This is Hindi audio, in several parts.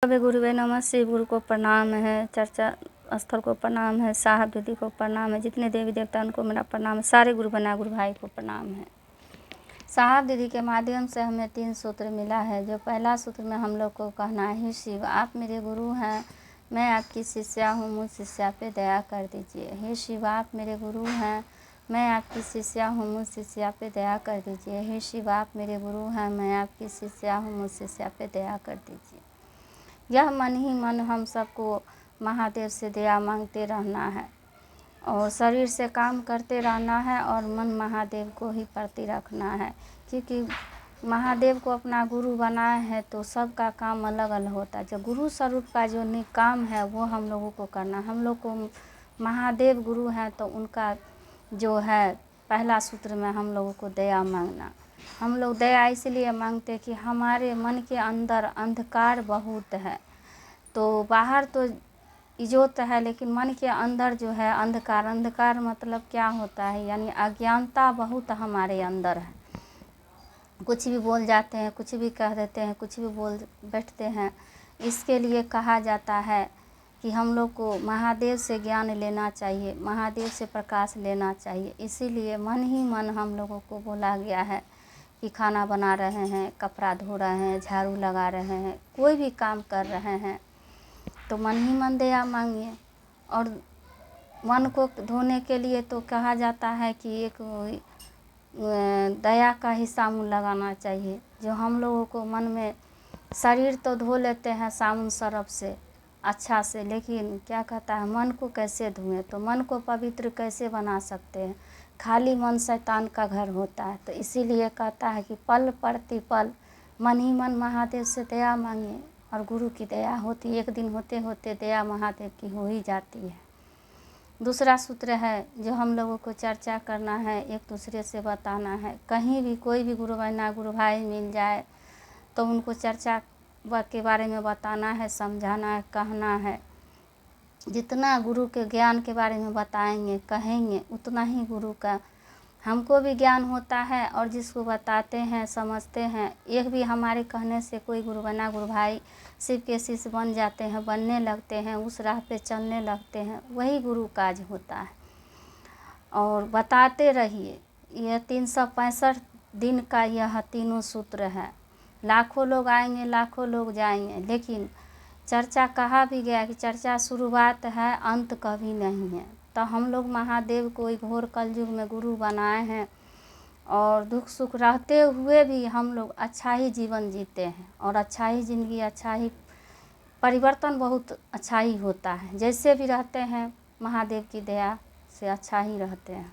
सभी गुरुवे नमः। शिव गुरु को प्रणाम है, चर्चा स्थल को प्रणाम है, साहब दीदी को प्रणाम है, जितने देवी देवता उनको मेरा प्रणाम है, सारे गुरु बना गुरु भाई को प्रणाम है। साहब दीदी के माध्यम से हमें 3 सूत्र मिला है। जो पहला सूत्र में हम लोग को कहना है, शिव आप मेरे गुरु हैं, मैं आपकी शिष्या हूँ, मुझ शिष्या पे दया कर दीजिए। हे शिव आप मेरे गुरु हैं, मैं आपकी शिष्या हूँ, मुझ शिष्या पे दया कर दीजिए। हे शिव आप मेरे गुरु हैं, मैं आपकी शिष्या हूँ, मुझ शिष्या पे दया कर दीजिए। यह मन ही मन हम सबको महादेव से दया मांगते रहना है और शरीर से काम करते रहना है और मन महादेव को ही प्रति रखना है, क्योंकि महादेव को अपना गुरु बनाया है तो सबका काम अलग अलग होता है। जो गुरु स्वरूप का जो काम है वो हम लोगों को करना। हम लोग को महादेव गुरु हैं तो उनका जो है पहला सूत्र में हम लोगों को दया मांगना। हम लोग दया इसलिए मांगते कि हमारे मन के अंदर अंधकार बहुत है, तो बाहर तो इजोत है लेकिन मन के अंदर जो है अंधकार। अंधकार मतलब क्या होता है, यानी अज्ञानता बहुत हमारे अंदर है। कुछ भी बोल जाते हैं, कुछ भी कह देते हैं, कुछ भी बोल बैठते हैं। इसके लिए कहा जाता है कि हम लोग को महादेव से ज्ञान लेना चाहिए, महादेव से प्रकाश लेना चाहिए। इसीलिए मन ही मन हम लोगों को बोला गया है कि खाना बना रहे हैं, कपड़ा धो रहे हैं, झाड़ू लगा रहे हैं, कोई भी काम कर रहे हैं तो मन ही मन दया मांगिए। और मन को धोने के लिए तो कहा जाता है कि एक दया का ही साबुन लगाना चाहिए। जो हम लोगों को मन में शरीर तो धो लेते हैं साबुन सरफ से अच्छा से, लेकिन क्या कहता है मन को कैसे धोएं, तो मन को पवित्र कैसे बना सकते हैं। खाली मन शैतान का घर होता है। तो इसीलिए कहता है कि पल प्रतिपल मन ही मन महादेव से दया मांगिए और गुरु की दया होती, एक दिन होते होते दया महादेव की हो ही जाती है। दूसरा सूत्र है जो हम लोगों को चर्चा करना है, एक दूसरे से बताना है। कहीं भी कोई भी गुरु बहना गुरु भाई मिल जाए तो उनको चर्चा के बारे में बताना है, समझाना है, कहना है। जितना गुरु के ज्ञान के बारे में बताएंगे कहेंगे उतना ही गुरु का हमको भी ज्ञान होता है और जिसको बताते हैं समझते हैं। एक भी हमारे कहने से कोई गुरु बना गुरु भाई शिव के शिष्य बन जाते हैं, बनने लगते हैं, उस राह पे चलने लगते हैं, वही गुरु काज होता है। और बताते रहिए। यह 365 दिन का यह तीनों सूत्र है। लाखों लोग आएंगे, लाखों लोग जाएंगे, लेकिन चर्चा कहा भी गया कि चर्चा शुरुआत है, अंत कभी नहीं है। तो हम लोग महादेव को घोर कलयुग में गुरु बनाए हैं और दुख सुख रहते हुए भी हम लोग अच्छा ही जीवन जीते हैं और अच्छा ही ज़िंदगी, अच्छा ही परिवर्तन बहुत अच्छा ही होता है। जैसे भी रहते हैं महादेव की दया से अच्छा ही रहते हैं।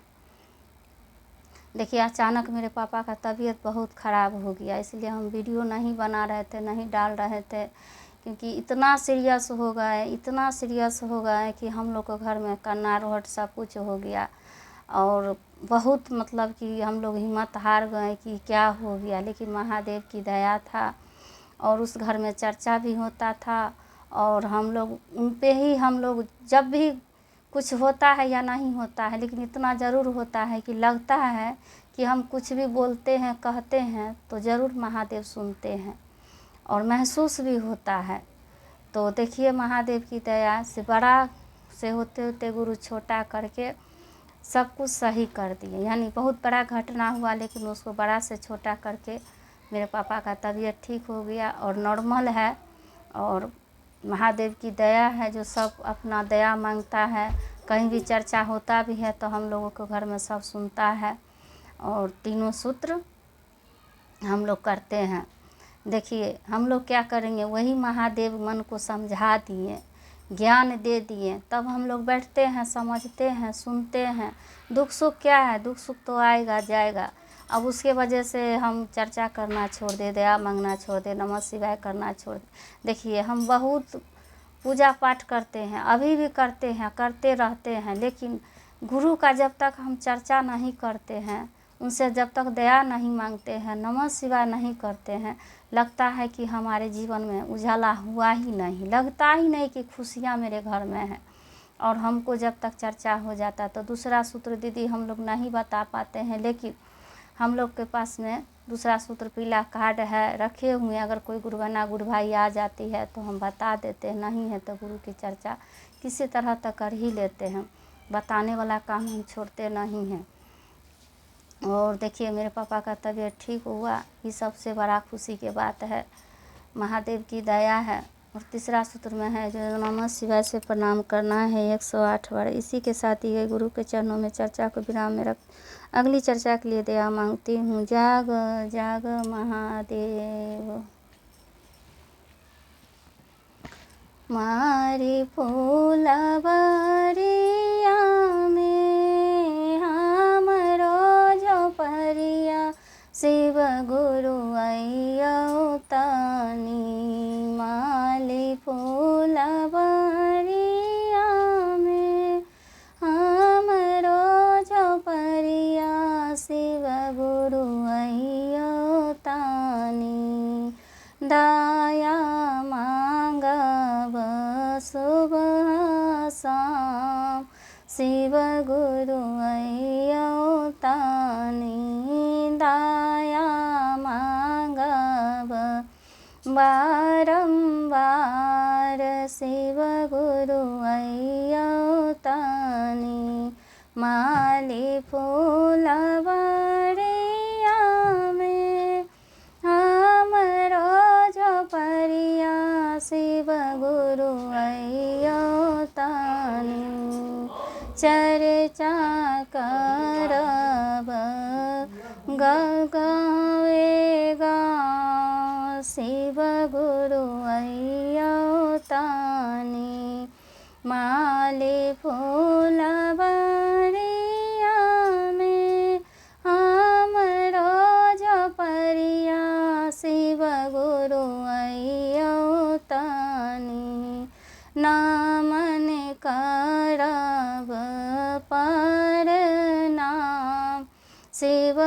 देखिए अचानक मेरे पापा का तबीयत बहुत ख़राब हो गया, इसलिए हम वीडियो नहीं बना रहे थे, नहीं डाल रहे थे, क्योंकि इतना सीरियस हो गए, इतना सीरियस हो गए कि हम लोग को घर में कन्ना रोहट सब कुछ हो गया और बहुत मतलब कि हम लोग हिम्मत हार गए कि क्या हो गया। लेकिन महादेव की दया था और उस घर में चर्चा भी होता था और हम लोग उन पे ही हम लोग जब भी कुछ होता है या नहीं होता है, लेकिन इतना ज़रूर होता है कि लगता है कि हम कुछ भी बोलते हैं कहते हैं तो ज़रूर महादेव सुनते हैं और महसूस भी होता है। तो देखिए महादेव की दया से बड़ा से होते होते गुरु छोटा करके सब कुछ सही कर दिए। यानी बहुत बड़ा घटना हुआ लेकिन उसको बड़ा से छोटा करके मेरे पापा का तबीयत ठीक हो गया और नॉर्मल है। और महादेव की दया है जो सब अपना दया मांगता है। कहीं भी चर्चा होता भी है तो हम लोगों के घर में सब सुनता है और तीनों सूत्र हम लोग करते हैं। देखिए हम लोग क्या करेंगे, वही महादेव मन को समझा दिए, ज्ञान दे दिए, तब हम लोग बैठते हैं, समझते हैं, सुनते हैं। दुख सुख क्या है, दुख सुख तो आएगा जाएगा। अब उसके वजह से हम चर्चा करना छोड़ दे, दया मांगना छोड़ दे, नमः शिवाय करना छोड़ दे। देखिए हम बहुत पूजा पाठ करते हैं, अभी भी करते हैं, करते रहते हैं, लेकिन गुरु का जब तक हम चर्चा नहीं करते हैं, उनसे जब तक दया नहीं मांगते हैं, नमः शिवाय नहीं करते हैं, लगता है कि हमारे जीवन में उजाला हुआ ही नहीं, लगता ही नहीं कि खुशियाँ मेरे घर में हैं। और हमको जब तक चर्चा हो जाता तो दूसरा सूत्र दीदी हम लोग नहीं बता पाते हैं, लेकिन हम लोग के पास में दूसरा सूत्र पीला कार्ड है रखे हुए, अगर कोई गुरुबना गुरु भाई आ जाती है तो हम बता देते हैं, नहीं है तो गुरु की चर्चा किसी तरह तक कर ही लेते हैं। बताने वाला काम हम छोड़ते नहीं हैं। और देखिए मेरे पापा का तबीयत ठीक हुआ, ये सबसे बड़ा खुशी की बात है, महादेव की दया है। और तीसरा सूत्र में है जो नमः शिवाय से प्रणाम करना है 108 बार। इसी के साथ ही गुरु के चरणों में चर्चा को विराम में रख अगली चर्चा के लिए दया मांगती हूँ। जाग जाग महादेव मारी फूलवरिया में हमरो जो परिया शिव गुरु अय्यो तानी। माली फूलवरिया में हमरो जो परिया शिव गुरु अय्यो तानी। दया मांगब सुबह शाम शिव गुरु अय्यो तानी। दया मांगब बारंबार शिव गुरु अय्यो तानी। माली फूलवरिया में हमरो जो परिया शिव गुरु अय्यो तानी। चर्चा करब गावे गाँव शिव गुरु अय्यो तानी। माली फूलवरिया में हमरो जो परिया शिव गुरु अय्यो तानी। नमन करब प्रणाम शिव